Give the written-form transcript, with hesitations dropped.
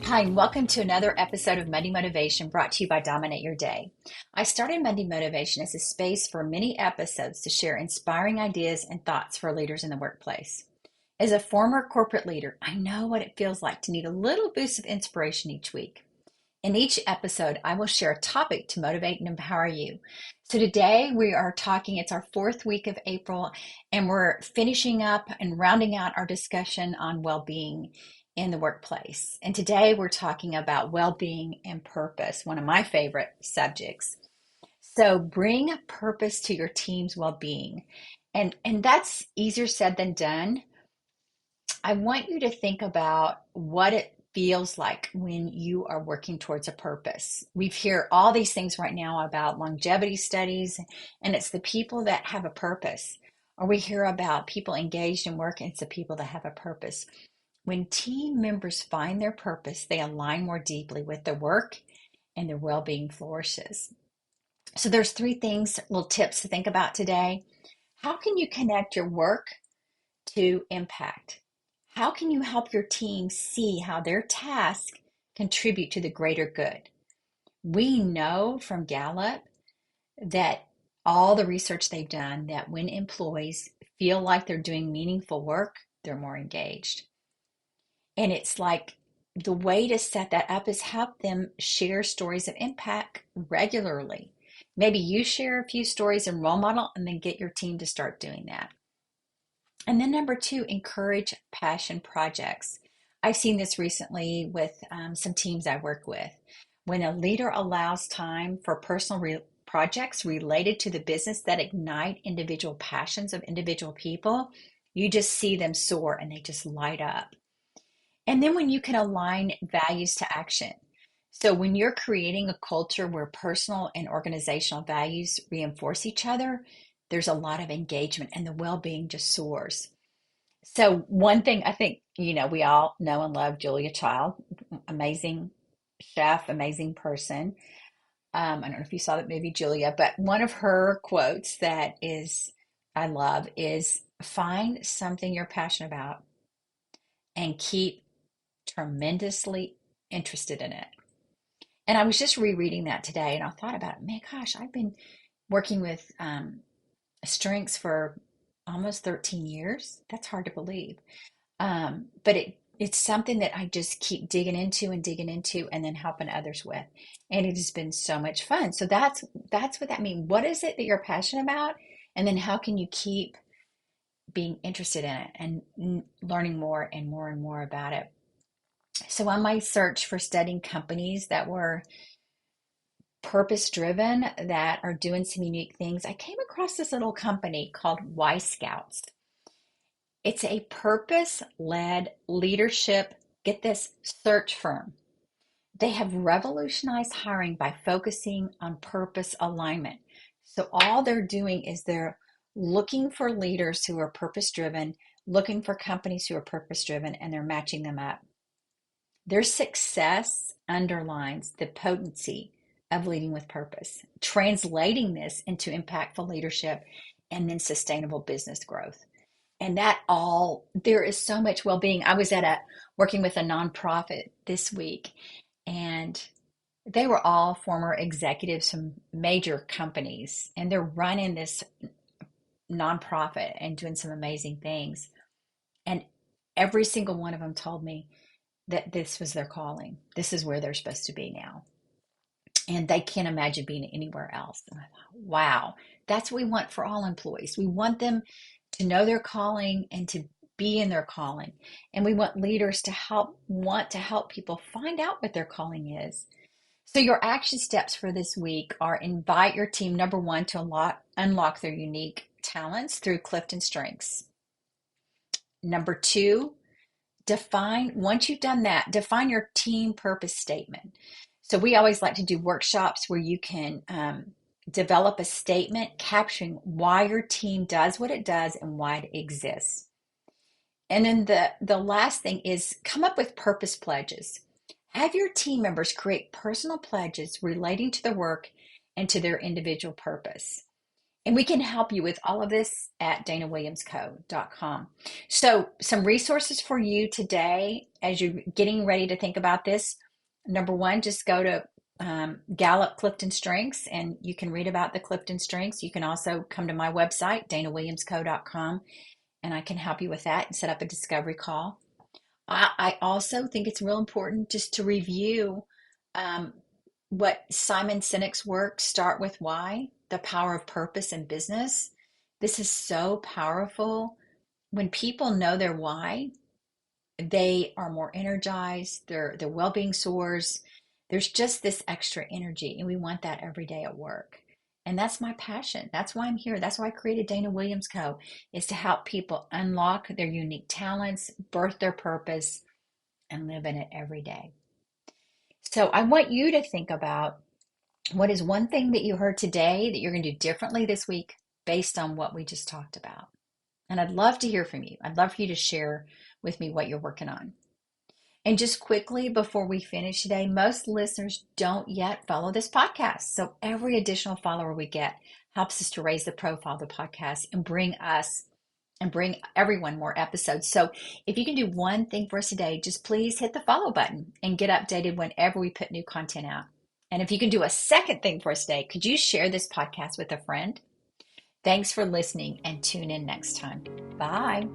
Hi, and welcome to another episode of Monday Motivation brought to you by Dominate Your Day. I started Monday Motivation as a space for many episodes to share inspiring ideas and thoughts for leaders in the workplace. As a former corporate leader, I know what it feels like to need a little boost of inspiration each week. In each episode, I will share a topic to motivate and empower you. So today we are talking, it's our fourth week of April, and we're finishing up and rounding out our discussion on well-being in the workplace. And today we're talking about well-being and purpose, one of my favorite subjects. So bring purpose to your team's well-being. And that's easier said than done. I want you to think about what it feels like when you are working towards a purpose. We've heard all these things right now about longevity studies, and it's the people that have a purpose. Or we hear about people engaged in work, and it's the people that have a purpose. When team members find their purpose, they align more deeply with their work and their well-being flourishes. So there's three things, little tips to think about today. How can you connect your work to impact? How can you help your team see how their tasks contribute to the greater good? We know from Gallup that all the research they've done that when employees feel like they're doing meaningful work, they're more engaged. And it's like the way to set that up is help them share stories of impact regularly. Maybe you share a few stories and role model and then get your team to start doing that. And then number two, encourage passion projects. I've seen this recently with some teams I work with. When a leader allows time for personal projects related to the business that ignite individual passions of individual people, you just see them soar and they just light up. And then when you can align values to action. So when you're creating a culture where personal and organizational values reinforce each other, there's a lot of engagement and the well-being just soars. So one thing I think, we all know and love Julia Child, amazing chef, amazing person. I don't know if you saw that movie, Julia, but one of her quotes that I love is find something you're passionate about and keep tremendously interested in it. And I was just rereading that today and I thought about, man, gosh, I've been working with strengths for almost 13 years. That's hard to believe. But it's something that I just keep digging into and then helping others with. And it has been so much fun. So that's what that means. What is it that you're passionate about? And then how can you keep being interested in it and learning more and more and more about it? So on my search for studying companies that were purpose driven, that are doing some unique things, I came across this little company called Y Scouts. It's a purpose led leadership, get this, search firm. They have revolutionized hiring by focusing on purpose alignment. So all they're doing is they're looking for leaders who are purpose driven, looking for companies who are purpose driven, and they're matching them up. Their success underlines the potency of leading with purpose, translating this into impactful leadership and then sustainable business growth. And there is so much well-being. I was working with a nonprofit this week, and they were all former executives from major companies, and they're running this nonprofit and doing some amazing things. And every single one of them told me that this was their calling. This is where they're supposed to be now. And they can't imagine being anywhere else. And I thought, wow, that's what we want for all employees. We want them to know their calling and to be in their calling. And we want leaders to want to help people find out what their calling is. So your action steps for this week are invite your team, number one, to unlock their unique talents through CliftonStrengths. Number two, once you've done that, define your team purpose statement. So we always like to do workshops where you can develop a statement capturing why your team does what it does and why it exists. And then the last thing is come up with purpose pledges. Have your team members create personal pledges relating to their work and to their individual purpose. And we can help you with all of this at danawilliamsco.com. So, some resources for you today as you're getting ready to think about this. Number one, just go to Gallup Clifton Strengths and you can read about the Clifton Strengths. You can also come to my website, danawilliamsco.com, and I can help you with that and set up a discovery call. I also think it's real important just to review um, what Simon Sinek's work, Start With Why, The Power of Purpose in Business. This is so powerful. When people know their why, they are more energized, their well-being soars. There's just this extra energy, and we want that every day at work. And that's my passion. That's why I'm here. That's why I created Dana Williams Co. is to help people unlock their unique talents, birth their purpose, and live in it every day. So I want you to think about what is one thing that you heard today that you're going to do differently this week based on what we just talked about. And I'd love to hear from you. I'd love for you to share with me what you're working on. And just quickly before we finish today, most listeners don't yet follow this podcast. So every additional follower we get helps us to raise the profile of the podcast and bring everyone more episodes. So if you can do one thing for us today, just please hit the follow button and get updated whenever we put new content out. And if you can do a second thing for us today, could you share this podcast with a friend? Thanks for listening and tune in next time. Bye.